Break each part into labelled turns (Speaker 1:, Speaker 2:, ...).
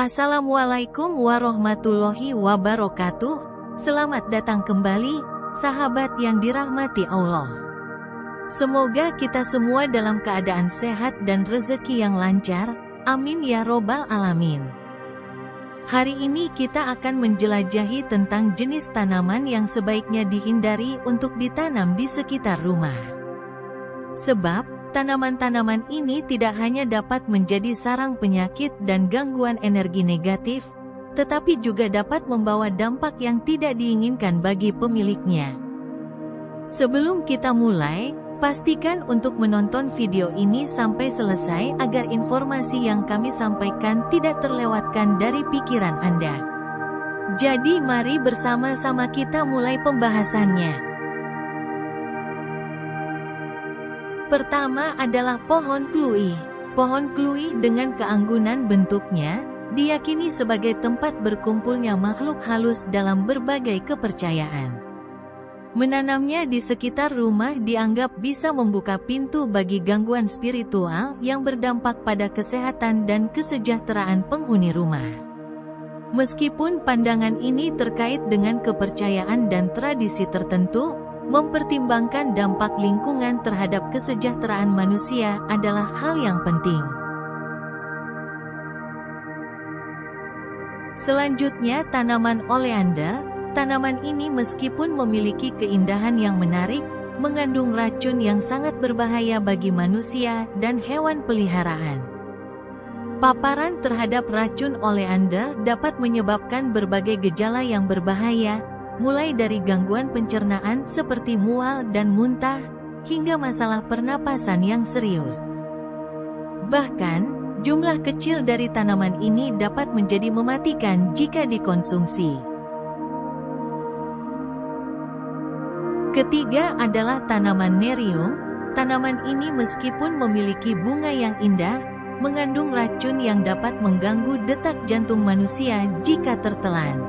Speaker 1: Assalamualaikum warahmatullahi wabarakatuh. Selamat datang kembali, sahabat yang dirahmati Allah. Semoga kita semua dalam keadaan sehat dan rezeki yang lancar. Amin ya robbal alamin. Hari ini kita akan menjelajahi tentang jenis tanaman yang sebaiknya dihindari untuk ditanam di sekitar rumah. Sebab tanaman-tanaman ini tidak hanya dapat menjadi sarang penyakit dan gangguan energi negatif, tetapi juga dapat membawa dampak yang tidak diinginkan bagi pemiliknya. Sebelum kita mulai, pastikan untuk menonton video ini sampai selesai agar informasi yang kami sampaikan tidak terlewatkan dari pikiran Anda. Jadi mari bersama-sama kita mulai pembahasannya. Pertama adalah pohon kluih. Pohon kluih dengan keanggunan bentuknya, diyakini sebagai tempat berkumpulnya makhluk halus dalam berbagai kepercayaan. Menanamnya di sekitar rumah dianggap bisa membuka pintu bagi gangguan spiritual yang berdampak pada kesehatan dan kesejahteraan penghuni rumah. Meskipun pandangan ini terkait dengan kepercayaan dan tradisi tertentu, mempertimbangkan dampak lingkungan terhadap kesejahteraan manusia adalah hal yang penting. Selanjutnya tanaman oleander. Tanaman ini meskipun memiliki keindahan yang menarik, mengandung racun yang sangat berbahaya bagi manusia dan hewan peliharaan. Paparan terhadap racun oleander dapat menyebabkan berbagai gejala yang berbahaya, mulai dari gangguan pencernaan seperti mual dan muntah, hingga masalah pernapasan yang serius. Bahkan, jumlah kecil dari tanaman ini dapat menjadi mematikan jika dikonsumsi. Ketiga adalah tanaman nerium. Tanaman ini meskipun memiliki bunga yang indah, mengandung racun yang dapat mengganggu detak jantung manusia jika tertelan.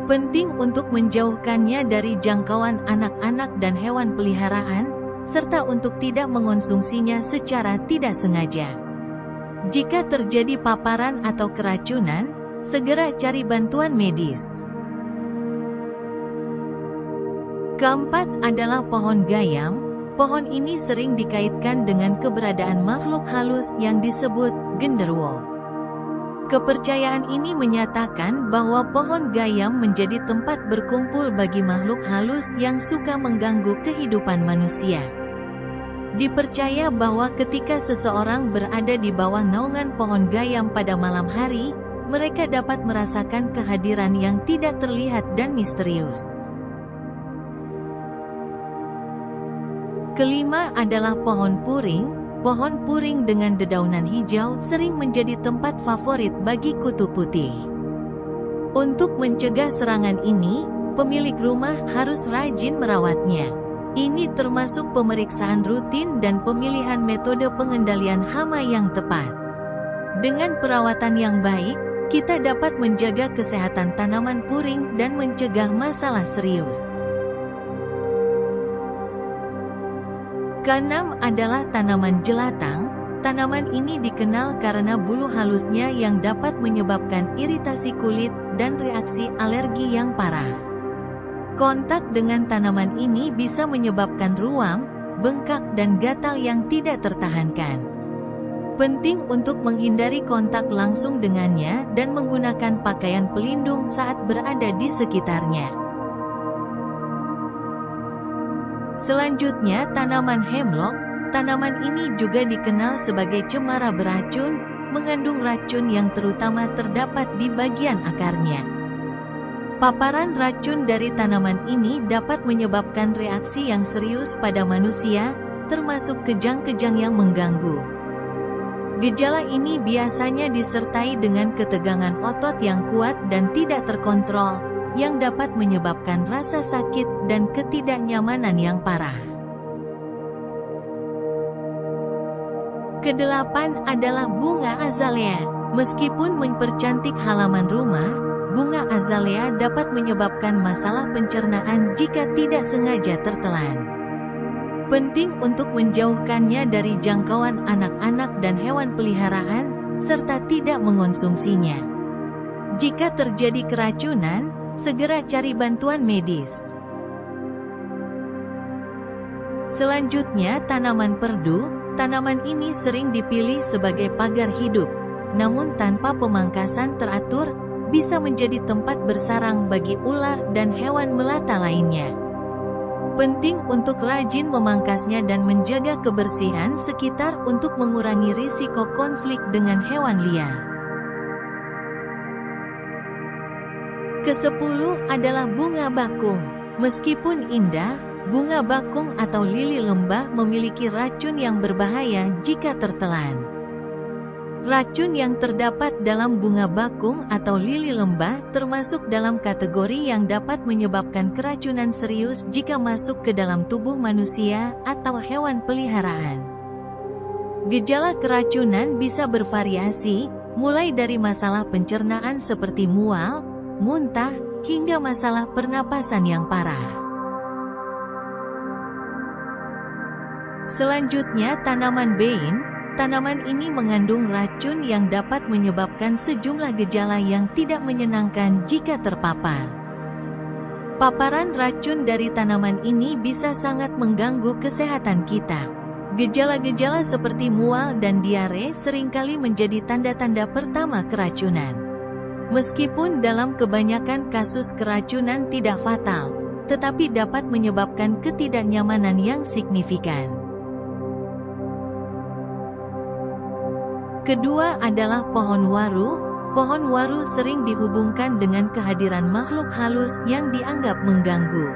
Speaker 1: Penting untuk menjauhkannya dari jangkauan anak-anak dan hewan peliharaan, serta untuk tidak mengonsumsinya secara tidak sengaja. Jika terjadi paparan atau keracunan, segera cari bantuan medis. Keempat adalah pohon gayam. Pohon ini sering dikaitkan dengan keberadaan makhluk halus yang disebut genderuwo. Kepercayaan ini menyatakan bahwa pohon gayam menjadi tempat berkumpul bagi makhluk halus yang suka mengganggu kehidupan manusia. Dipercaya bahwa ketika seseorang berada di bawah naungan pohon gayam pada malam hari, mereka dapat merasakan kehadiran yang tidak terlihat dan misterius. Kelima adalah pohon puring. Pohon puring dengan dedaunan hijau sering menjadi tempat favorit bagi kutu putih. Untuk mencegah serangan ini, pemilik rumah harus rajin merawatnya. Ini termasuk pemeriksaan rutin dan pemilihan metode pengendalian hama yang tepat. Dengan perawatan yang baik, kita dapat menjaga kesehatan tanaman puring dan mencegah masalah serius. Keenam adalah tanaman jelatang. Tanaman ini dikenal karena bulu halusnya yang dapat menyebabkan iritasi kulit dan reaksi alergi yang parah. Kontak dengan tanaman ini bisa menyebabkan ruam, bengkak dan gatal yang tidak tertahankan. Penting untuk menghindari kontak langsung dengannya dan menggunakan pakaian pelindung saat berada di sekitarnya. Selanjutnya tanaman hemlock. Tanaman ini juga dikenal sebagai cemara beracun, mengandung racun yang terutama terdapat di bagian akarnya. Paparan racun dari tanaman ini dapat menyebabkan reaksi yang serius pada manusia, termasuk kejang-kejang yang mengganggu. Gejala ini biasanya disertai dengan ketegangan otot yang kuat dan tidak terkontrol, yang dapat menyebabkan rasa sakit dan ketidaknyamanan yang parah. Kedelapan adalah bunga azalea. Meskipun mempercantik halaman rumah, bunga azalea dapat menyebabkan masalah pencernaan jika tidak sengaja tertelan. Penting untuk menjauhkannya dari jangkauan anak-anak dan hewan peliharaan, serta tidak mengonsumsinya. Jika terjadi keracunan, segera cari bantuan medis. Selanjutnya, tanaman perdu. Tanaman ini sering dipilih sebagai pagar hidup, namun tanpa pemangkasan teratur, bisa menjadi tempat bersarang bagi ular dan hewan melata lainnya. Penting untuk rajin memangkasnya dan menjaga kebersihan sekitar untuk mengurangi risiko konflik dengan hewan liar. Ke-10 adalah bunga bakung. Meskipun indah, bunga bakung atau lili lembah memiliki racun yang berbahaya jika tertelan. Racun yang terdapat dalam bunga bakung atau lili lembah termasuk dalam kategori yang dapat menyebabkan keracunan serius jika masuk ke dalam tubuh manusia atau hewan peliharaan. Gejala keracunan bisa bervariasi, mulai dari masalah pencernaan seperti mual, muntah, hingga masalah pernapasan yang parah. Selanjutnya, tanaman bein. Tanaman ini mengandung racun yang dapat menyebabkan sejumlah gejala yang tidak menyenangkan jika terpapar. Paparan racun dari tanaman ini bisa sangat mengganggu kesehatan kita. Gejala-gejala seperti mual dan diare seringkali menjadi tanda-tanda pertama keracunan. Meskipun dalam kebanyakan kasus keracunan tidak fatal, tetapi dapat menyebabkan ketidaknyamanan yang signifikan. Kedua adalah pohon waru. Pohon waru sering dihubungkan dengan kehadiran makhluk halus yang dianggap mengganggu.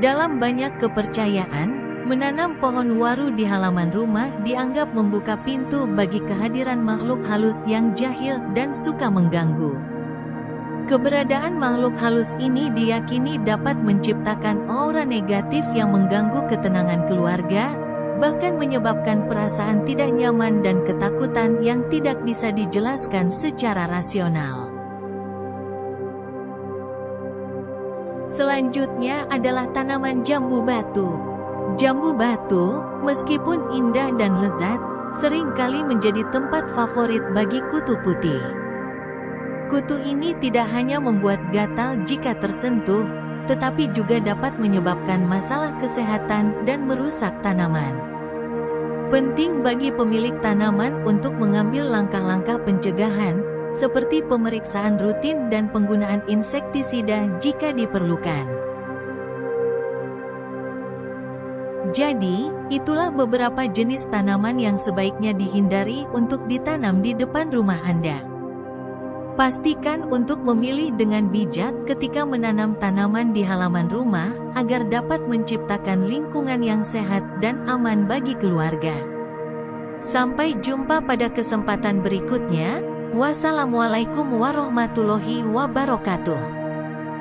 Speaker 1: Dalam banyak kepercayaan, menanam pohon waru di halaman rumah dianggap membuka pintu bagi kehadiran makhluk halus yang jahil dan suka mengganggu. Keberadaan makhluk halus ini diyakini dapat menciptakan aura negatif yang mengganggu ketenangan keluarga, bahkan menyebabkan perasaan tidak nyaman dan ketakutan yang tidak bisa dijelaskan secara rasional. Selanjutnya adalah tanaman jambu batu. Jambu batu, meskipun indah dan lezat, seringkali menjadi tempat favorit bagi kutu putih. Kutu ini tidak hanya membuat gatal jika tersentuh, tetapi juga dapat menyebabkan masalah kesehatan dan merusak tanaman. Penting bagi pemilik tanaman untuk mengambil langkah-langkah pencegahan, seperti pemeriksaan rutin dan penggunaan insektisida jika diperlukan. Jadi, itulah beberapa jenis tanaman yang sebaiknya dihindari untuk ditanam di depan rumah Anda. Pastikan untuk memilih dengan bijak ketika menanam tanaman di halaman rumah, agar dapat menciptakan lingkungan yang sehat dan aman bagi keluarga. Sampai jumpa pada kesempatan berikutnya. Wassalamualaikum warahmatullahi wabarakatuh.